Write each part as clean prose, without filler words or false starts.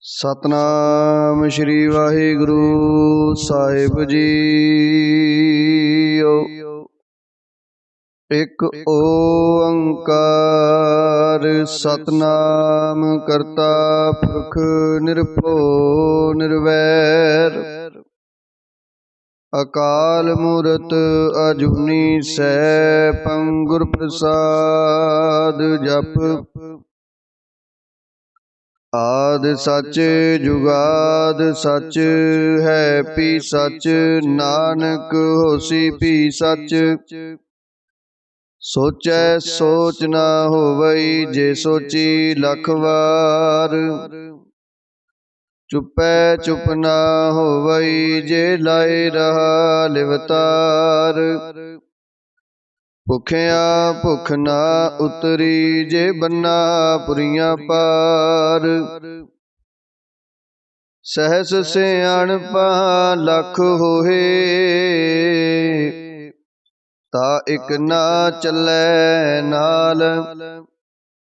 सतनाम श्री वाहिगुरु साहिब जीओ। एक ओंकार सतनाम करता पुरख निरभो निर्वैर। अकाल मूरत अजूनी सैभं गुर प्रसाद जप। आदि सच जुगाद सच है पी सच, नानक होसी पी सच। सोचै सोच न होवई जे सोची लख वार। चुपै चुप न होवई जे लाए रहा लिवतार। भुखिया भुख ना उतरी जे बन्ना पुरियां पार। सहस सियाणपा लख होए ता इक ना चलै नाल।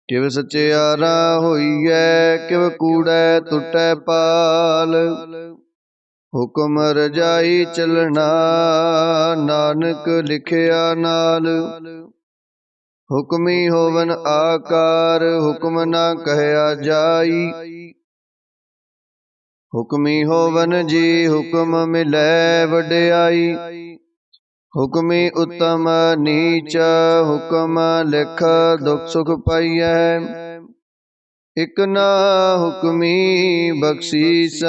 किव सचियारा होईऐ किव कूड़ै टुटै पाल। हुक्म रजाई चलना नानक लिखिया नाल। हुक्मी होवन आकार हुक्म ना कहया जाई। हुक्मी होवन जी हुक्म मिलै वड्याई। हुक्मी उत्तम नीच हुक्म लिख दुख सुख पाइयै। इक ना हुक्मी बख्शीस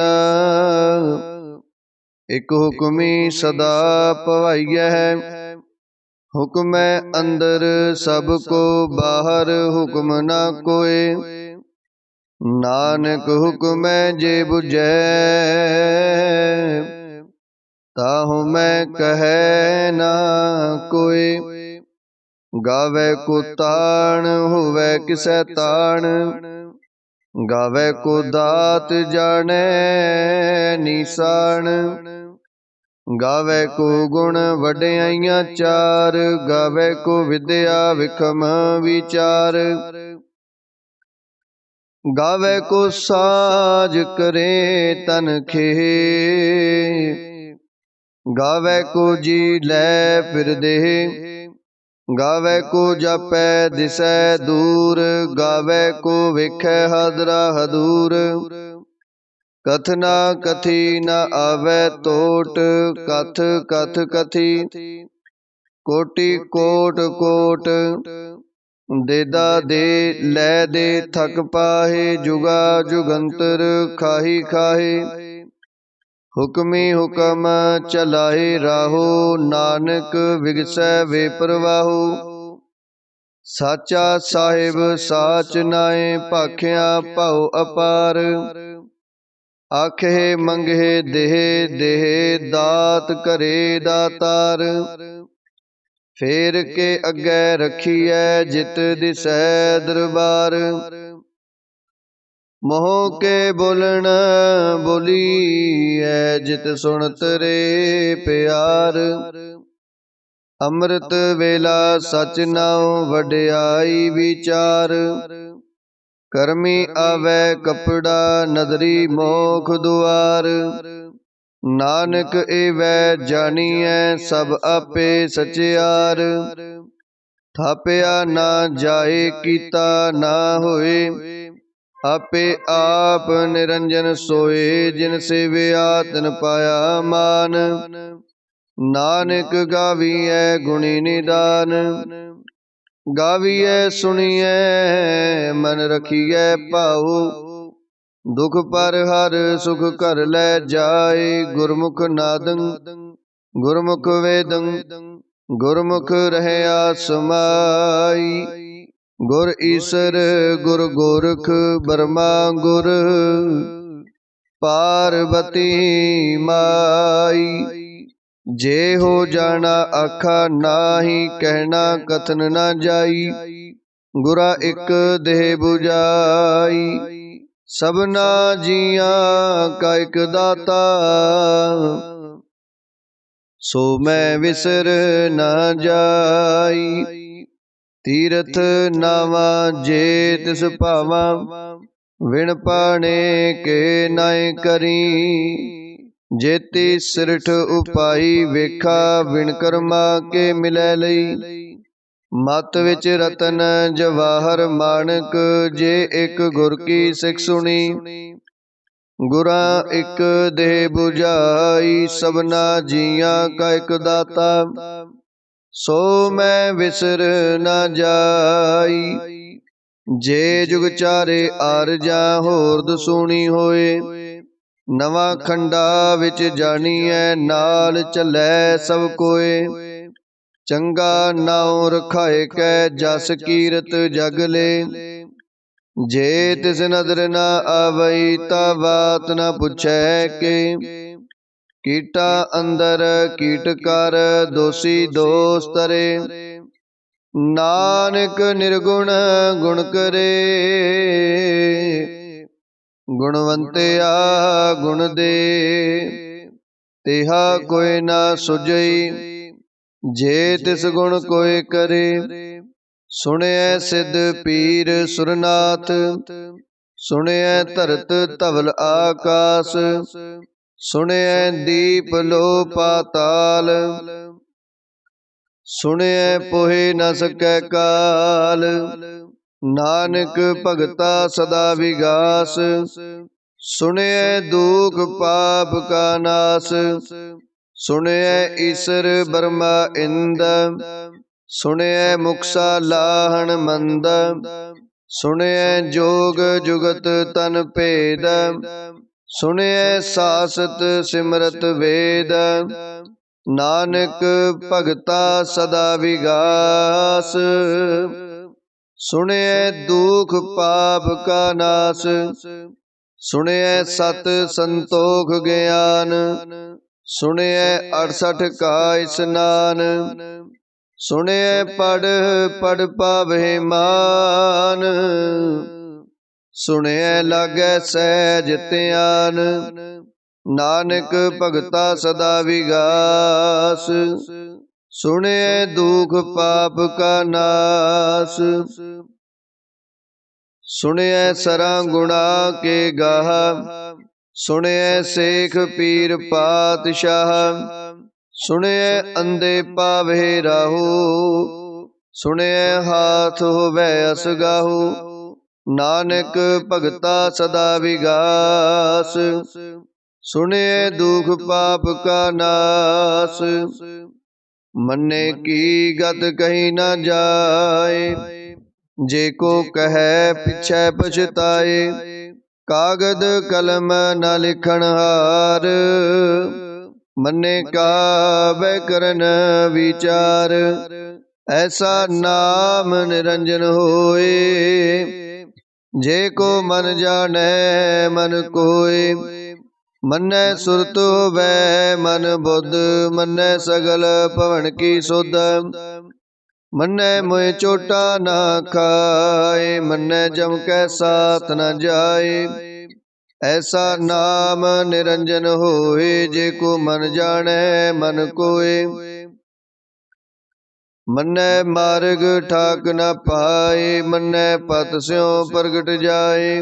इक हुक्मी सदा पवाइयै। हुक्म अंदर सब को बाहर हुक्म ना कोय। नानक हुक्म जे बुझै ताहु मैं कहै ना कोय। गावे को ताण होवे किसै ताण। गावे को दात जाने निशान। गावे को गुण वड्याइयां चार। गावे को विद्या विखम विचार। गावे को साज करे तन खे। गावे को जी लै फिर देह। गावे को जापै दिसै दूर। गावे को वेखै हादरा हदूर। कथना कथी न आवे तोट कथ कथ कथी। कोटि कोट कोट देदा दे लै दे थक पाहे। जुगा जुगंतर खाही खाहे। हुक्मी हुक्म चलाए राहो नानक विगसै वे प्रवाहो। साचा साहिब साच नाए भाखिया भाव अपार। आखे मंगे देह देह दात करे दातार। फेर के अगे रखिए जित दिसै दरबार। मोह के बोलन बोलीए जित सुनत रे प्यार। अमृत वेला सच नाओ वड्याई विचार। करमी आवे कपड़ा नदरी मोख दुआर। नानक एवै जानिए सब आपे सचियार। थापया ना जाए कीता ना होए। आपे आप निरंजन सोए। जिन सेविया तिन पाया मान। नानक गावीऐ गुणी निदान। गावीऐ सुनिए मन रखिए भाऊ। दुख पर हर सुख कर लै जाए। गुरमुख नादं गुरमुख वेदं गुरमुख रहया समाई। गुर ईसर गुर गोरख बर्मा गुर पार्वती माई। जे हो जाना आखा नाही कहना कथन न जाई। गुरा एक देह बुझाई सबना जिया का एक दाता। सो मैं विसर न जाई। तीरथ नावा जे तिस भावा। विण पाने के नाय करी। जेती सिरठ उपाई वेखा विण कर्मा के मिलै लई। मत विच रतन जवाहर माणक जे एक गुर की सिख सुनी। गुरा एक देह बुझाई सबना जिया का एक दाता। सो मैं विसर न जाई। जे जुग चारे आरजा होर दसूनी होए। नवा खंडा विच जानिए नाल चलै सब कोए। चंगा नाउ रखाए कै जस कीरत जग ले। जे तिस नदर न आवई ता बात न पुछै के। कीटा अंदर कीट कर दोषी दोष तरे। नानक निर्गुण गुण करे। गुणवंतिया गुण दे तिहा कोई ना सुझई। जे तिस गुण कोई करे। सुनिए सिद्ध पीर सुरनाथ। सुनिए धरत धवल आकाश। सुनिए दीप लो पाताल। सुनिए पोहे न सकै काल। नानक भगता सदा विगास। सुनिए दुख पाप का नाश। सुनिए ईश्वर ब्रह्मा इंद। सुनिए मुक्सा लाहन मंद। सुनिए जोग जुगत तन भेद। सुनिए सासत सिमरत वेद। नानक भगता सदा विगास। सुनिए दुख पाप का नाश। सुनिए सत संतोख ज्ञान। सुनिए 68 का स्नान। सुनिए पढ़ पढ़ पावे मान। सुनिए लागे सहज ध्यान। नानक भगता सदा विगास। सुनिए दुख पाप का नाश। सुनिए सरा गुणा के गाह। सुनिए शेख पीर पातशाह। सुनिए अंधे पावे राहु। सुनिए हाथ होवे असगाहु। नानक भगता सदा विगास। सुनिए दुख पाप का नाश। मन्ने की गत कहीं न जाए। जे को कहे पिछे पछताए। कागद कलम न लिखन हार। मन्ने का बैकरन विचार। ऐसा नाम निरंजन होए। जे को मन जाने मन कोय। मन्ने सुरत होवे मन बुद्ध। मन्ने सगल भवन की सुध। मन्ने मोह चोटा न खाए। मन्ने जम कै साथ न जाए। ऐसा नाम निरंजन होए। जे को मन जाने मन कोय। मन्ने मार्ग ठाक न पाए। मन्ने पत स्यों प्रगट जाए।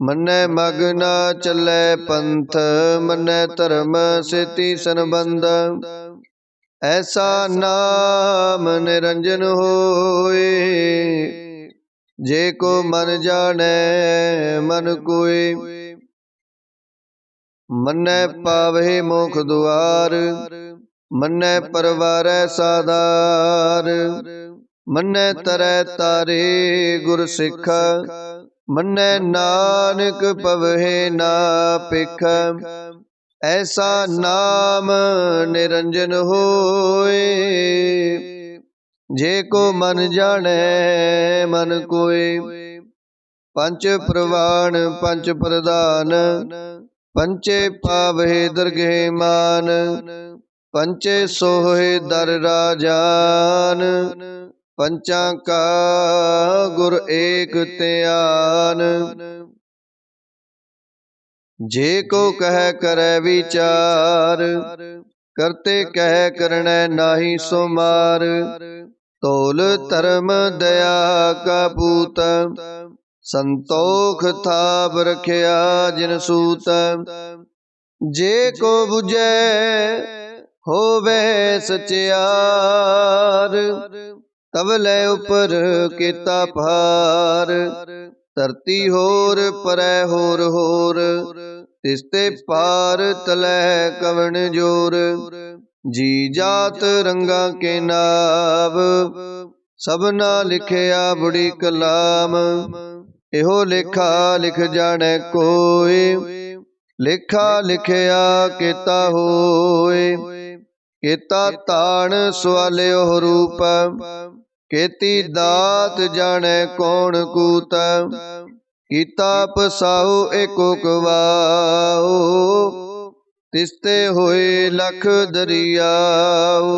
मन्ने मग न चले पंथ। मन्ने धर्म सेती संबंध। ऐसा नाम निरंजन होए। जे को मन जाने मन कोय। मन्ने पावे मोख द्वार। मन्ने परवारै साधार। मन्ने तरै तारे गुर सिख। मन्ने नानक पवहे ना पिख। ऐसा नाम निरंजन होए। जे को मन जाने मन कोय। पंच प्रवाण पंच प्रधान। पंचे पावे दरगे मान। पंचे सोहे दर राजान। पंचा का गुर एक ध्यान। जे को कह करे विचार। करते कह करने नाही सुमार। तोल धर्म दया का पूत। संतोख थाप रखिया जिन सूत। जे को बुझे होवे सचियार, तब ले उपर केता भार। धरती होर परै होर होर, तिसते पार तलै कवन जोर। जी जात रंगा के नाव, सबना लिखिया बड़ी कलाम। एहो लेखा लिख जाने कोय, लेखा लिखिया केता होय। केता ताण सवालियो रूप, केती दात जाने कौन कूत। कीता पसाओ एको कवाओ, तिसते होए लख दरियाओ।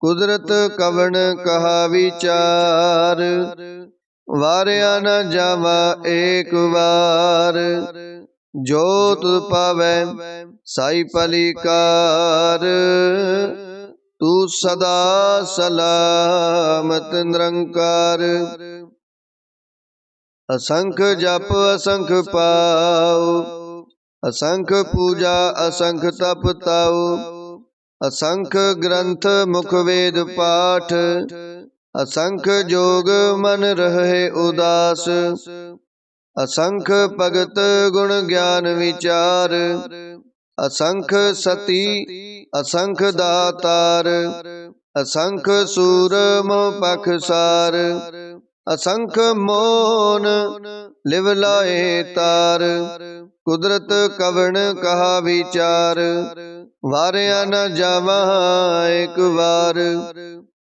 कुदरत कवन कहा विचार, वारिया न जावा एक बार। जो तुध पावै साई पलिकार, तू सदा सलामत निरंकार। असंख जप असंख पाओ, असंख पूजा असंख तप ताओ। असंख ग्रंथ मुख वेद पाठ, असंख जोग मन रहे उदास। असंख भगत गुण ज्ञान विचार, असंख सती असंख दातार। असंख सूर मोह पखसार, असंख मोन लिव लाए तार। कुदरत कवन कहा विचार, वारिया न जावा एक बार।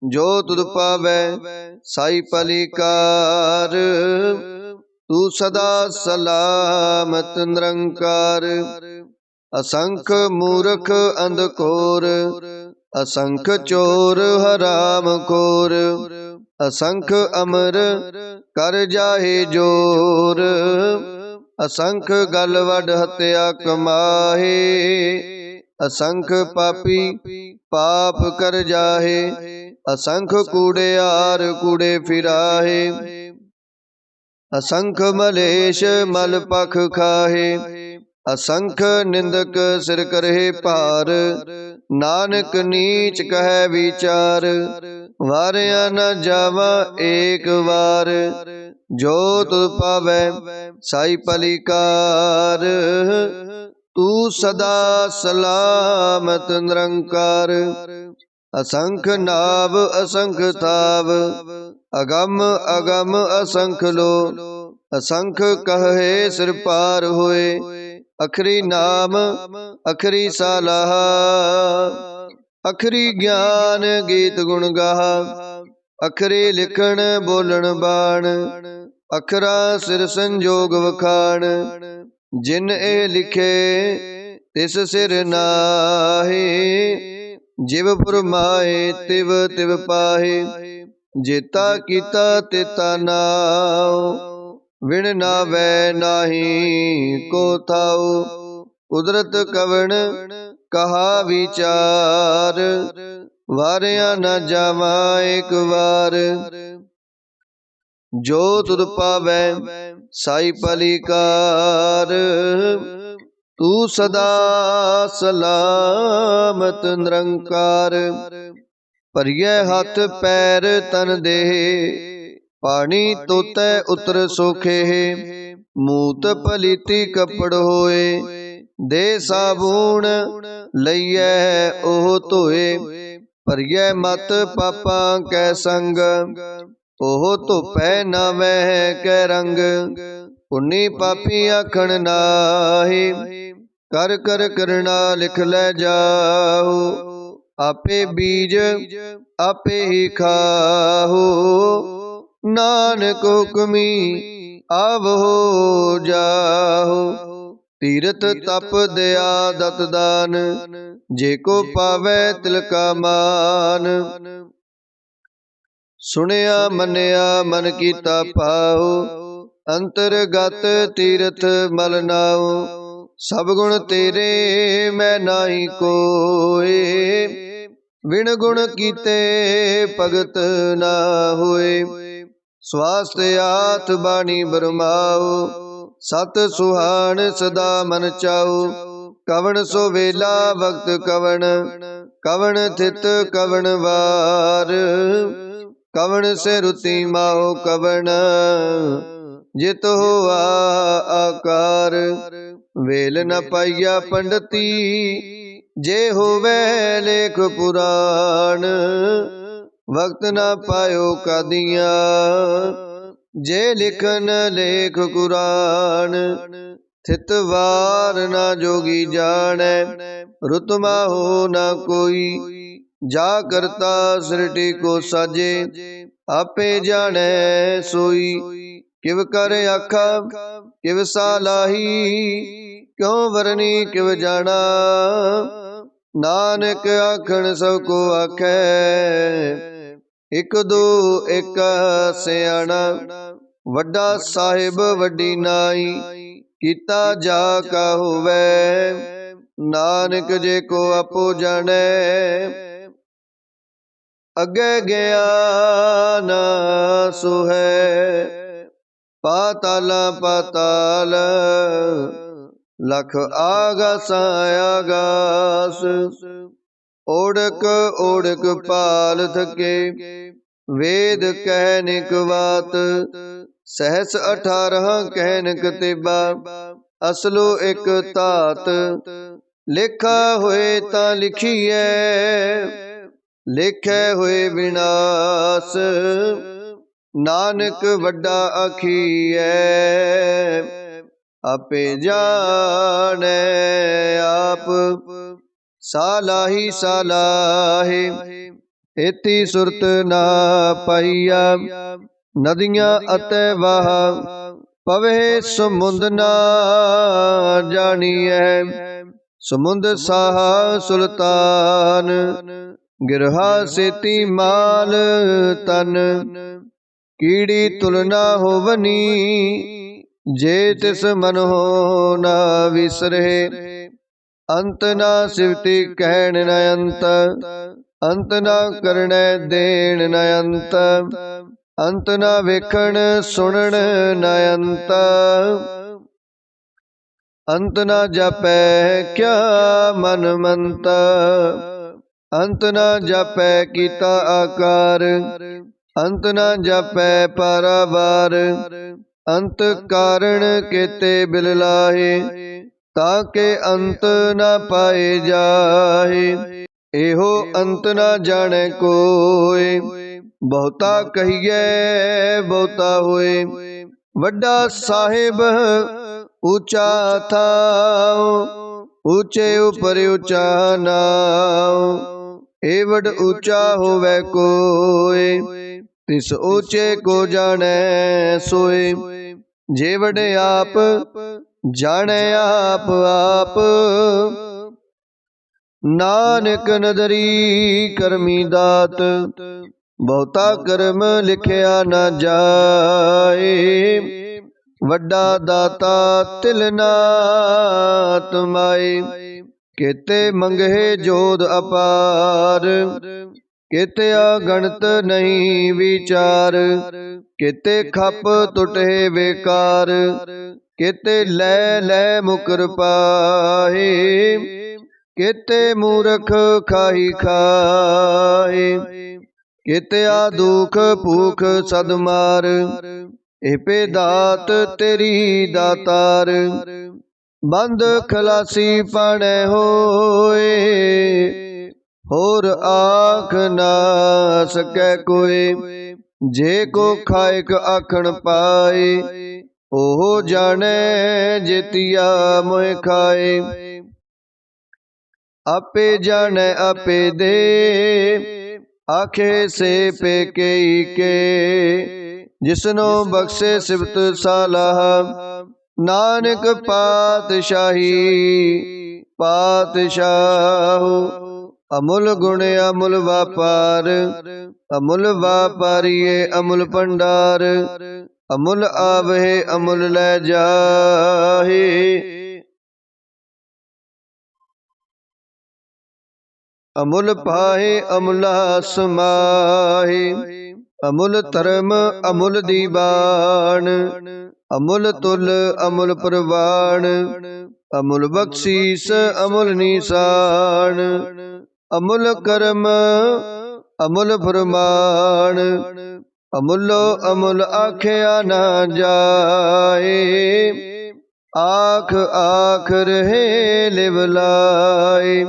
जो तुध पावै साई पलिकार, तू सदा सलामत निरंकार। असंख मूर्ख अंधकोर, असंख चोर हराम खोर। असंख अमर कर जाहे जोर, असंख गल वड हत्या कमाहे। असंख पापी पाप कर जाहे, असंख कूड़ेयार कूड़े फिराहे। असंख मलेश मल पख खाहे, असंख निंदक सिर करहे पार। नानक नीच कहे विचार, वारिया न जावा एक बार। जो तुध पावै साई पलिकार, तू सदा सलामत निरंकार। असंख नाभ असंख थाव, अगम अगम असंख लो। असंख कहे सिर पार होए, अखरी नाम अखरी सालाहा। अखरी ज्ञान गीत गुण गाहा, अखरी लिखण बोलण बाण। अखरा सिर संजोग वखाण, जिन ए लिखे तिस सिर नाहे। जिव फुरमाए तिव तिव पाहे, जेता कीता तेता नाओ। विण नावै नाही को थाओ, कुदरत कवन कहा विचार। वारिया न जावा एक बार। जो तुध पावै साई पलिकार, तू सदा सलामत निरंकार। भरिए हथ पैर तन देह, पानी तोतै उतर सोखे। मूत पलीती कपड़ होए, दे साबून लइए ओह धोए। भरिए मत पापा कै संग, ओह धोपै नावै कै रंग। पुन्नी पापी आखण नाहि, कर कर करना लिख लै जाओ। आपे बीज आपे ही खाओ, नानक हुक्मी आवहो जाओ। तीरथ तप दया दत दान, जेको पावै तिलका मान। सुनिया मनिया मन कीता पाओ, अंतरगत तीरथ मल नाओ। सब गुण तेरे मैं नाही कोय, बिन गुण कीते भगत ना होए। ਸਵਾਸਤਿ ਆਤ ਬਾਣੀ ਬਰਮਾਉ, ਸਤ ਸੁਹਾਣ ਸਦਾ ਮਨ ਚਾਉ। ਕਵਣ ਸੋ ਵੇਲਾ ਵਕਤ ਕਵਣ, ਕਵਣ ਥਿਤ ਕਵਣ ਵਾਰ। ਕਵਣ ਸੇ ਰੁਤੀ ਮਾਹੁ ਕਵਣ, ਜਿਤ ਹੋਆ ਆਕਾਰ। ਵੇਲ ਨ ਪਾਈਆ ਪੰਡਤੀ, ਜੇ ਹੋਵੇ ਲੇਖ ਪੁਰਾਣ। ਵਕਤ ਨ ਪਾਇਓ ਕਾਦੀਆਂ, ਜੇ ਲਿਖਨ ਲੇਖ ਕੁਰਾਨ। ਥਿਤ ਵਾਰ ਨਾ ਜੋਗੀ ਜਾਣੈ, ਰੁਤ ਮਾਹੁ ਨਾ ਕੋਈ। ਜਾ ਕਰਤਾ ਸ੍ਰਿਟੀ ਕੋ ਸਾਜੇ, ਆਪੇ ਜਾਣੈ ਸੋਈ। ਕਿਵ ਕਰ ਆਖਾ ਕਿਵ ਸਾਲਾਹੀ, ਕਿਉ ਵਰਨੀ ਕਿਵ ਜਾਣਾ। ਨਾਨਕ ਆਖਣ ਸਭ ਕੋ ਆਖੈ, ਇਕ ਦੋ ਇਕ ਸਿਆਣਾ। ਵੱਡਾ ਸਾਹਿਬ ਵੱਡੀ ਨਾਈ, ਕੀਤਾ ਜਾ ਕਾ ਹੋਵੈ। ਨਾਨਕ ਜੇ ਕੋ ਆਪੋ ਜਾਣੈ, ਅੱਗੇ ਗਿਆਨ ਸੋ ਹੈ। ਪਾਤਾਲਾ ਪਾਤਾਲ, ਲਖ ਆਗਾਸਾਂ ਆਗਾਸ। ਓੜਕ ਓੜਕ ਪਾਲ ਥਕੇ, ਵੇਦ ਕਹਿਨਿਕ ਬਾਤ। ਸਹਿਸ 18 ਕਹਿਨਿਕ ਤੇਬਾ, ਅਸਲੋ ਇਕ ਧਾਤ। ਲਿਖਾ ਹੋਏ ਤਾਂ ਲਿਖੀਐ, ਲਿਖੈ ਹੋਏ ਵਿਨਾਸ਼। ਨਾਨਕ ਵੱਡਾ ਆਖੀਐ, ਆਪੇ ਜਾਣੈ ਆਪ। ਸਾਲਾਹੀ ਸਾਲਾਹੇ, ਏਤੀ ਸੁਰਤ ਨਾ ਪਾਈਆ। ਨਦੀਆਂ ਅਤੇ ਵਾਹ, ਪਵੇ ਸਮੁੰਦ ਨਾ ਜਾਣੀਐ। ਸਮੁੰਦ ਸਾਹ ਸੁਲਤਾਨ, ਗਿਰਹਾ ਸੇਤੀ ਮਾਲ ਤਨ। ਕੀੜੀ ਤੁਲਨਾ ਹੋਵਨੀ, ਜੇ ਤਿਸ ਮਨ ਹੋ ਨਾ ਵਿਸਰੇ। ਅੰਤ ਨਾ ਸਿਵਤੀ ਕਹਿਣ ਨ ਅੰਤ, ਅੰਤ ਨਾ ਕਰਣੈ ਦੇਣ ਨ ਅੰਤ। ਅੰਤ ਨਾ ਵੇਖਣ ਸੁਣਨ ਨ ਅੰਤ, ਅੰਤ ਨਾ ਜਾਪੈ ਕਿਆ ਮਨ ਮੰਤ। ਅੰਤ ਨਾ ਜਾਪੈ ਕੀਤਾ ਆਕਾਰ, ਅੰਤ ਨਾ ਜਾਪੈ ਪਾਰਾਵਾਰ। ਅੰਤ ਕਾਰਣ ਕੇਤੇ ਬਿਲ ਲਾਹੇ, ਤਾਂ ਕੇ ਅੰਤ ਨਾ ਪਾਏ ਜਾਹੇ। ਇਹੋ ਅੰਤ ਨਾ ਜਾਣੈ ਕੋਇ, ਬਹੁਤਾ ਕਹੀਐ ਬਹੁਤਾ ਹੋਏ। ਵੱਡਾ ਸਾਹਿਬ ਉੱਚਾ ਥਾਉ, ਉੱਚੇ ਉਪਰ ਉੱਚਾ ਨਾਉ। ਏਵਡ ਉੱਚਾ ਹੋਵੈ ਕੋਇ, ਤਿਸ ਉੱਚੇ ਕੋ ਜਾਣੈ ਸੋਇ। ਜੇਵਡ ਆਪ ਜਾਣੈ ਆਪ ਆਪ, ਨਾਨਕ ਨਦਰੀ ਕਰਮੀ ਦਾਤ। ਬਹੁਤਾ ਕਰਮ ਲਿਖਿਆ ਨਾ ਜਾਏ, ਵੱਡਾ ਦਾਤਾ ਤਿਲ ਨਾ ਤਮਾਏ। ਕੇਤੇ ਮੰਗਹਿ ਜੋਧ ਅਪਾਰ, ਕੇਤੇ ਅਗਣਤ ਨਹੀਂ ਵਿਚਾਰ। ਕੇਤੇ ਖਪ ਟੁਟੇ ਬੇਕਾਰ, ਕੇਤੇ ਲੈ ਲੈ ਮੁਕਰ ਪਾਹੇ। ਕੇਤੇ ਮੂਰਖ ਖਾਹੀ ਖਾਏ, ਕੇਤੇ ਆ ਦੁਖ ਭੂਖ ਸਦ ਮਾਰ। ਏਪੇ ਦਾਤ ਤੇਰੀ ਦਾਤਾਰ, ਬੰਦ ਖਲਾਸੀ ਪਾਣੈ ਹੋਏ। ਹੋਰ ਆਖ ਨਾ ਸਕੈ ਕੋਇ, ਜੇ ਕੋ ਖਾਇਕ ਆਖਣ ਪਾਏ। ਉਹ ਜਾਣੈ ਜੇਤੀਆ ਮੋਹਿ ਖਾਏ, ਆਪੇ ਜਾਣੈ ਆਪੇ ਦੇ। ਆਖੇ ਸੇ ਪੇ ਕਈ ਕੇ, ਜਿਸਨੋ ਬਖਸ਼ੇ ਸਿਫਤ ਸਾਲਾਹ। ਨਾਨਕ ਪਾਤਸ਼ਾਹੀ ਪਾਤਸ਼ਾਹੁ, ਅਮੁਲ ਗੁਣ ਅਮੁਲ ਵਾਪਾਰ। ਅਮੁਲ ਵਾਪਾਰੀਏ ਅਮੁਲ ਭੰਡਾਰ, ਅਮੁਲ ਆਵਹਿ ਅਮੁਲ ਲੈ ਜਾਹੇ। ਅਮੁਲ ਪਾਹੇ ਅਮੁਲਾ ਸਮਾਹੇ, ਅਮੁਲ ਧਰਮ ਅਮੁਲ ਦੀਵਾਨ, ਅਮੁਲ ਤੁਲ ਅਮੁਲ ਪ੍ਰਵਾਨ, ਅਮੁਲ ਬਖਸ਼ੀਸ ਅਮੁਲ ਨੀਸਾਨ, ਅਮੁਲ ਕਰਮ ਅਮੁਲ ਫਰਮਾਨ, ਅਮੁੱਲੋ ਅਮੁਲ ਆਖਿਆ ਨਾ ਜਾਏ, ਆਖ ਆਖ ਰਹੇ ਲਿਵ ਲਾਏ।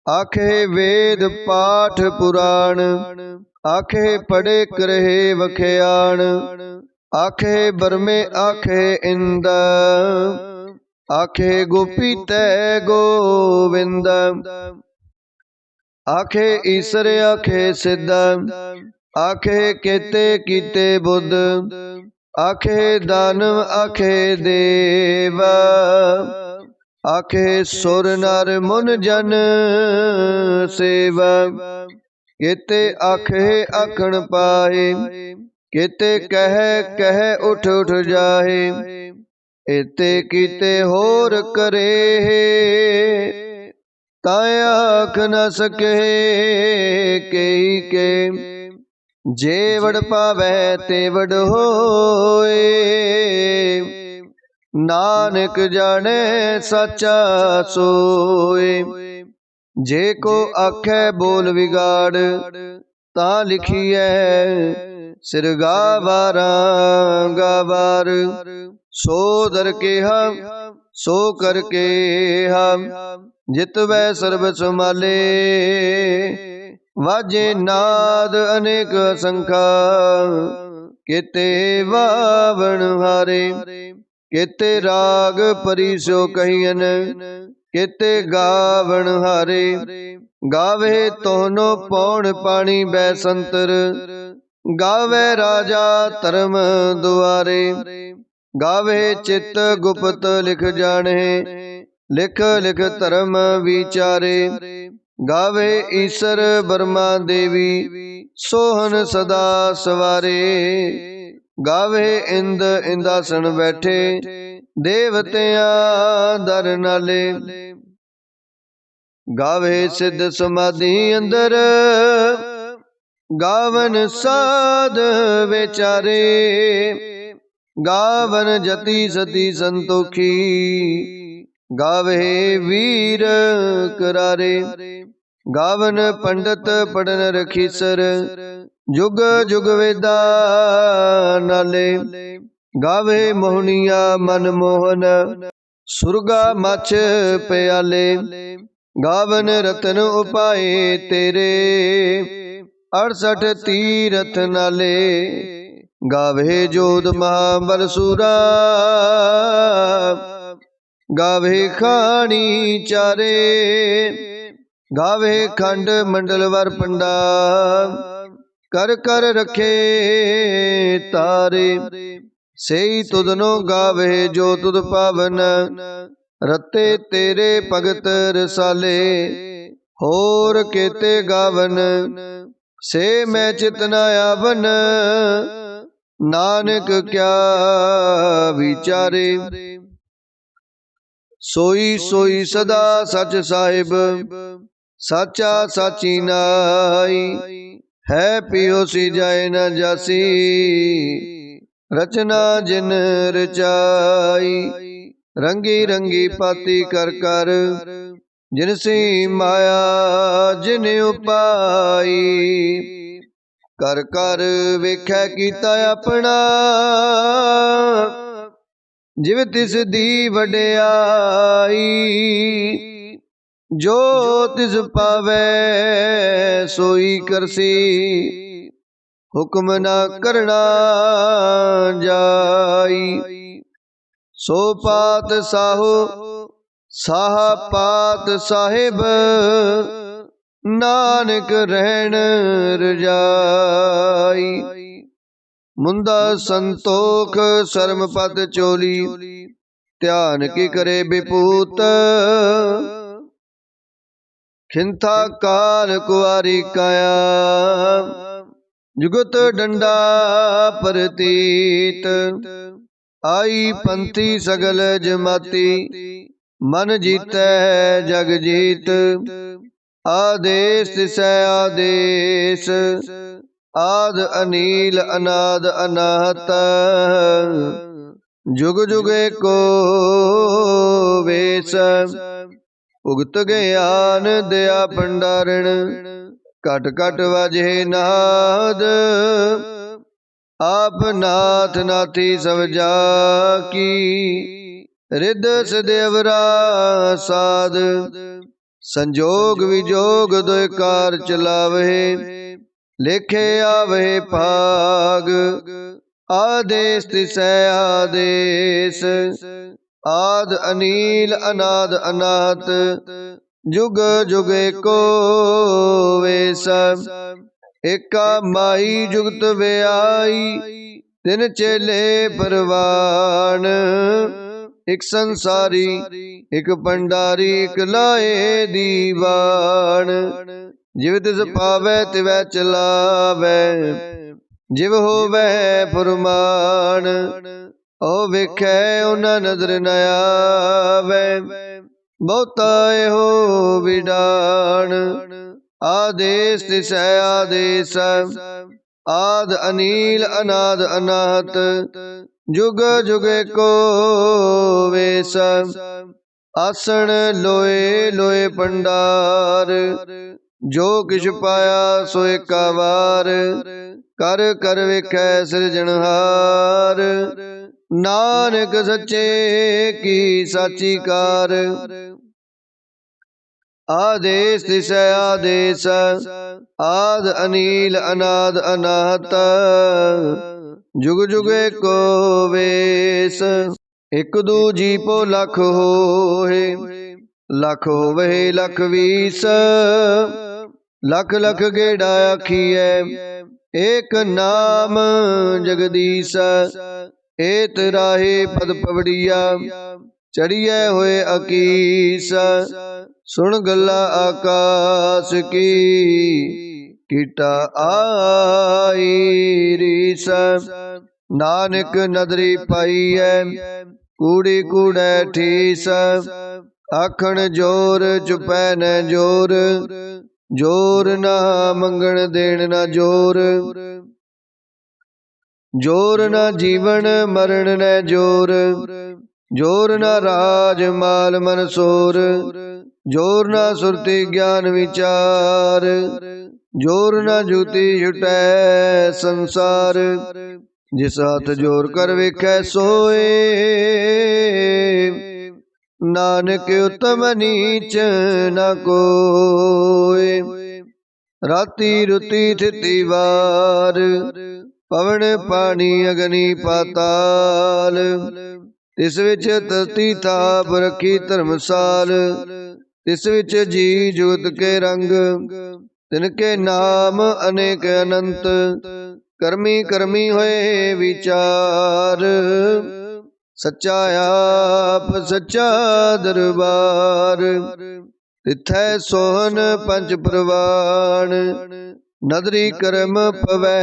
ਆਖੇ ਵੇਦ ਪਾਠ ਪੁਰਾਣ, ਆਖੇ ਪੜੇ ਕਰਹਿ ਵਖਿਆਣ, ਆਖੇ ਬਰਮੇ ਆਖੇ ਇੰਦ, ਆਖੇ ਗੋਪੀ ਤੈ ਗੋਵਿੰਦ, ਆਖੇ ਈਸਰ ਆਖੇ ਸਿੱਧ, ਆਖੇ ਕੇਤੇ ਕੀਤੇ ਬੁੱਧ, ਆਖੇ ਦਾਨਵ ਆਖੇ ਦੇਵ, ਆਖੇ ਸੁਰ ਨਰ ਮੁਨ ਜਨ ਸੇਵ, ਕੇਤੇ ਆਖੇ ਆਖਣ ਪਾਏ, ਕੇਤੇ ਕਹਿ ਕਹਿ ਉਠ ਉਠ ਜਾਹੇ, ਏਤੇ ਕੀਤੇ ਹੋਰ ਕਰੇ, ਤਾਂ ਆਖ ਨ ਸਕੇ ਕਈ ਕੇ, ਜੇ ਵਡ ਪਾਵੈ ਤੇ ਵਡ ਹੋਏ, ਨਾਨਕ ਜਾਣੈ ਸਾਚਾ ਸੋਏ। ਜੇ ਕੋ ਆਖੈ ਬੋਲ ਵਿਗਾੜ, ਤਾਂ ਲਿਖੀਐ ਸਿਰ ਗਾਵਾਰਾਂ ਗਾਵਾਰ, ਸੋ ਦਰ ਕੇਹਾ ਸੋ ਕਰ ਕੇਹਾ, ਜਿਤਵੈ ਸਰਬ ਸਮਾਲੇ, ਵਾਜੇ ਨਾਦ ਅਨੇਕ ਸੰਖਾ, ਕੇਤੇ ਵਾਵਣ ਹਾਰੇ, ਕੇਤੇ ਰਾਗ ਪਰੀ ਸੋ ਕਹੀਨ, ਕੇਤੇ ਗਾਵਣ ਹਾਰੇ, ਗਾਵੇ ਤੋਨੋ ਪੌਣ ਪਾਣੀ ਬੈਸੰਤਰ, ਗਾਵੇ ਰਾਜਾ ਧਰਮ ਦੁਆਰੇ, ਗਾਵੇ ਚਿਤ ਗੁਪਤ ਲਿਖ ਜਾਣੇ, ਲਿਖ ਲਿਖ ਧਰਮ ਵਿਚਾਰੇ, ਗਾਵੇ ਈਸਰ ਬਰਮਾ ਦੇਵੀ, ਸੋਹਨ ਸਦਾ ਸਵਾਰੇ, ਗਾਵੇ ਇੰਦ ਇੰਦਾਸਣ ਬੈਠੇ, ਦੇਵਤਿਆਂ ਦਰ ਨਾਲੇ, ਗਾਵੇ ਸਿੱਧ ਸਮਾਧੀ ਅੰਦਰ, ਗਾਵਨ ਸਾਧ ਵਿਚਾਰੇ, ਗਾਵਨ ਜਤੀ ਸਤੀ ਸੰਤੋਖੀ, ਗਾਵੇ ਵੀਰ ਕਰਾਰੇ, ਗਾਵਨ ਪੰਡਤ ਪੜਨ ਰਖੀਸਰ, ਜੁਗ ਜੁਗ ਵੇਦਾ ਨਾਲੇ, ਗਾਵੇ ਮੋਹਣੀਆ ਮਨ ਮੋਹਨ, ਸੁਰਗਾ ਮਛ ਪਿਆਲੇ, ਗਾਵਨ ਰਤਨ ਉਪਾਏ ਤੇਰੇ, 68 ਤੀਰਥ ਨਾਲੇ, ਗਾਵੇ ਜੋਧ ਮਹਾਬਲ ਸੂਰਾ, ਗਾਵੇ ਖਾਣੀ ਚਾਰੇ, ਗਾਵੇ ਖੰਡ ਮੰਡਲ ਵਰ ਪੰਡਾ, ਕਰ ਕਰ ਰਖੇ ਤਾਰੇ, ਸਈ ਤੁਧਨੋ ਗਾਵੇ ਜੋ ਤੁਧ ਪਾਵਨ, ਰਤੇ ਤੇਰੇ ਭਗਤ ਰਸਾਲੇ, ਹੋਰ ਕੇਤੇ ਗਾਵਨ, ਸੇ ਮੈਂ ਚਿਤ ਨ ਆਵਨ, ਨਾਨਕ ਕਿਆ ਵਿਚਾਰੇ। ਸੋਈ ਸੋਈ ਸਦਾ ਸਚ ਸਾਹਿਬ, ਸਾਚਾ ਸਾਚੀ ਨਾਈ, ਹੈ ਪਿਓ ਸੀ ਜਾਏ ਨ ਜਾਸੀ, ਰਚਨਾ ਜਿਨ ਰਚਾਈ, ਰੰਗੀ ਰੰਗੀ ਪਾਤੀ ਕਰ ਕਰ, ਜਿਨ ਸੀ ਮਾਇਆ ਜਿਨ ਉਪਾਈ, ਕਰ ਕਰ ਵੇਖੈ ਕੀਤਾ ਆਪਣਾ, ਜਿਵ ਤਿਸ ਦੀ ਵਡਿਆਈ, ਜੋ ਤਿਸ ਪਾਵੈ ਸੋਈ ਕਰਸੀ, ਹੁਕਮ ਨਾ ਕਰਣਾ ਜਾਈ, ਸੋ ਪਾਤ ਸਾਹੋ ਸਾਹਾ ਪਾਤ ਸਾਹਿਬ, ਨਾਨਕ ਰਹਿਣ ਰਜਾਈ, ਮੁੰਦਾ ਸੰਤੋਖ ਸਰਮ ਪਦ ਚੋਲੀ, ਧਿਆਨ ਕੀ ਕਰੇ ਬਿਪੂਤ, ਖਿੰਥਾ ਕਾਲ ਕੁਆਰੀ ਕਾਇਆ, ਜੁਗਤ ਡੰਡਾ ਪ੍ਰਤੀਤ, ਆਈ ਪੰਥੀ ਸਗਲ ਜਮਾਤੀ, ਮਨ ਜੀਤੈ ਜਗ ਜੀਤ, ਆਦੇਸ ਤਿਸੈ ਆਦੇਸ, आद अनील अनाद अनाहत जुग जुग एको वेश उगत ज्ञान दया भंडारण घट घट वाजे नाद आप नाथ नाथी सब जाकी रिद सदेवरा साध संजोग विजोग दोय कार चलावे लेखे आवे भाग आदेश तिसै आदेश आद अनील अनाद अनाथ जुग जुग एको वेश एका माई जुगत व्याई तिन चेले परवान एक संसारी एक भंडारी एक लाए दीवान जिव तिस पावै तिवै चलावै जिव होवै फुरमान ओ वेखै उना नजर न आवै बहुता हो विडान आदेश तिसै आदेश आद अनील अनाद अनाथ जुग जुग एको वेश आसन लोए लोए भंडार जो किछ पाया सो एका वार कर कर वेखै सिरजनहार नानक सच्चे की साची कार आदेश तिसै आदेश आद अनील अनाद अनाहत जुग जुग एको वेश एक दूजी पो लख होए लख होवे लख वीस लख लख गेड़ा आखिए एक नाम जगदीश एत राहे पद पवड़िया चढ़िए होए अकीस सुन गला आकाश की कीटा आई रीस नानक नदरी पाई है कूड़ी कूड़े ठीस आखण जोर चुपै न जोर जोर ना मंगण देण ना जोर जोर ना जीवन मरण न जोर जोर ना राज माल मन सोर जोर ना सुरति ज्ञान विचार जोर ना जूती छुटै संसार जिस हाथ जोर कर वेखै सोए नानक उत्तम नीच न कोय राती रुती थिति वार पवन पानी अग्नि पाताल तिस विच धरती थाप रखी धर्मसाल तिस विच जी जुगत के रंग तिनके नाम अनेक अनंत कर्मी कर्मी होए विचार सच्चा आप सच्चा दरबार तिथै सोहन पंच प्रवान नदरी कर्म पवै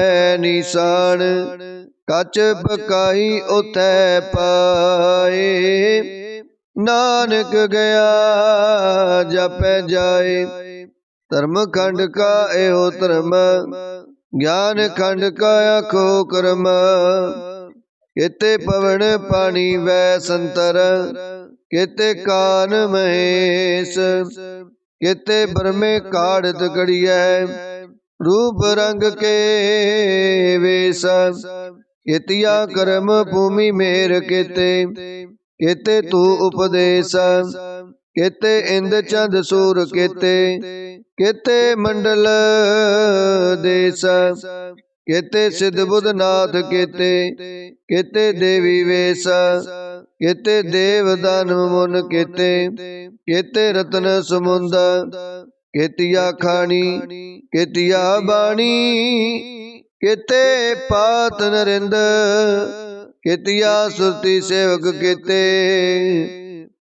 निशान कच पकाई उथै पाए नानक गया जपै जाए धर्म खंड का एहो धर्म ज्ञान खंड का आखो कर्म केते पवन पानी वै संतर केते कान महेश केते ब्रह्मे काढ़त कड़ियै रूप रंग के वेश केतिया कर्म भूमि मेर केते केते तू उपदेश केते इंद चंद सूर केते केते मंडल देश केते सिद्ध बुध नाथ केते केते देवी वेश केते देव दानव मुन केते केते रत्न समुंद केतिया खानी केतिया बाणी केते पात नरिंद केतिया सुरति सेवक केते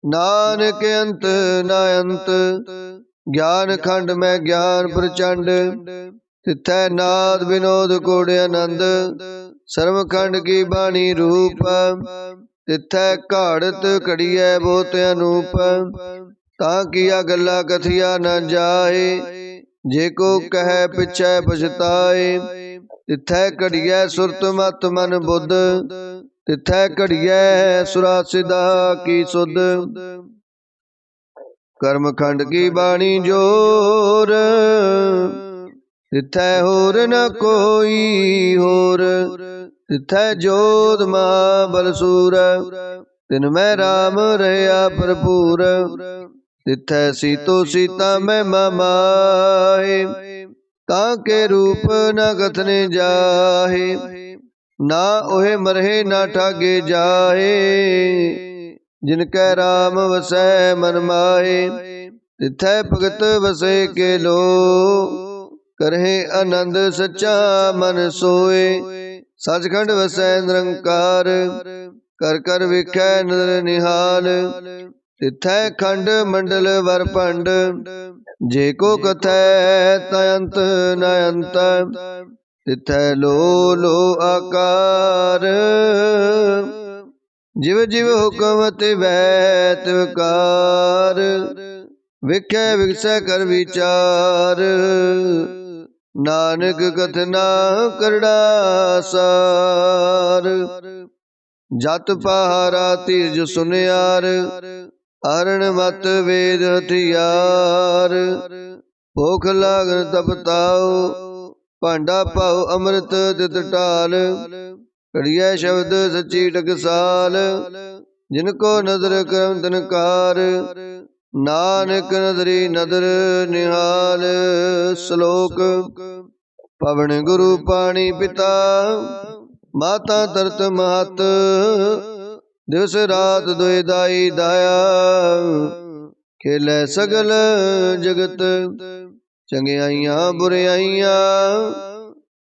नानक अंत न अंत ज्ञान खंड में ज्ञान प्रचंड तिथै नाद विनोद कोड़े आनंद सर्व खंड की बाणी रूप तिथै घाड़त कड़ियै बहुत अनूप ताकिया गल्ला कथिया न जाए जे को कह पिछै पछताए तिथै घड़ियै सुरत मत मन बुद्ध, तिथै घड़ियै सुरा सिदा की सुध। कर्म खंड की बाणी जोर, तिथै होर न कोई होर। तिथै जोध महाबल सूर, तिन मैं राम रहया भरपूर। तिथै सीतो सीता महिमा माहे, ताके रूप न कथने जाहे। ना ओहे मरहे ना ठागे जाहे, जिनकै राम वसै मन माहे। तिथै भगत वसे के लो, करहे आनंद सच्चा मन सोए। सचखंड वसै निरंकार, कर कर वेखै नदर निहाल। तिथै खंड मंडल वर भंड, जे को कथै तयंत न अंत। तिथै लो लो आकार, जिव जिव हुक्म तिवै तिवकार। विख्या विकसै कर विचार, नानक कथना करड़ा सार। जत पहारा तीरज सुनियार, हरण मत वेद हथियार। भूख लागन तप ताओ, भांडा पाओ अमृत तित टाल। घड़ियै शब्द सच्ची टकसाल, जिनको नदर करम तिनकार। नानक नदरी नदर निहाल। श्लोक। पवन गुरु पाणी पिता, माता तरत महत। दिवस रात दुई दाई दाया, खेलै सगल जगत। चंगियाइयां बुरियाइयां,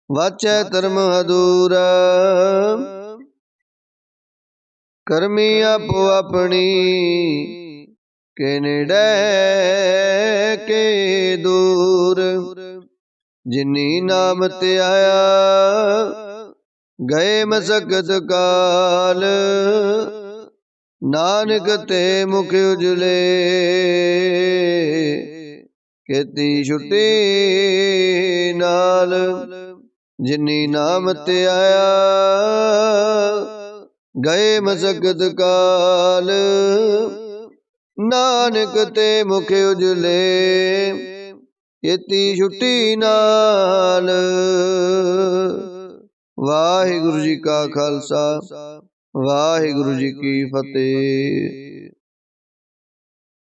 वाचै धर्म अधूरा। करमी आपो अपनी, के नेड़े के दूर। जिनी नाम ते आया, गए मसकत काल। नानक ते मुख उजले, खेती छुट्टी नाल। जिनी नाम ते आया, गए मसकत काल। नानक ते मुख उजले, खेती छुट्टी नाल। वाहिगुरु जी का खालसा, वाहिगुरु जी की फतेह।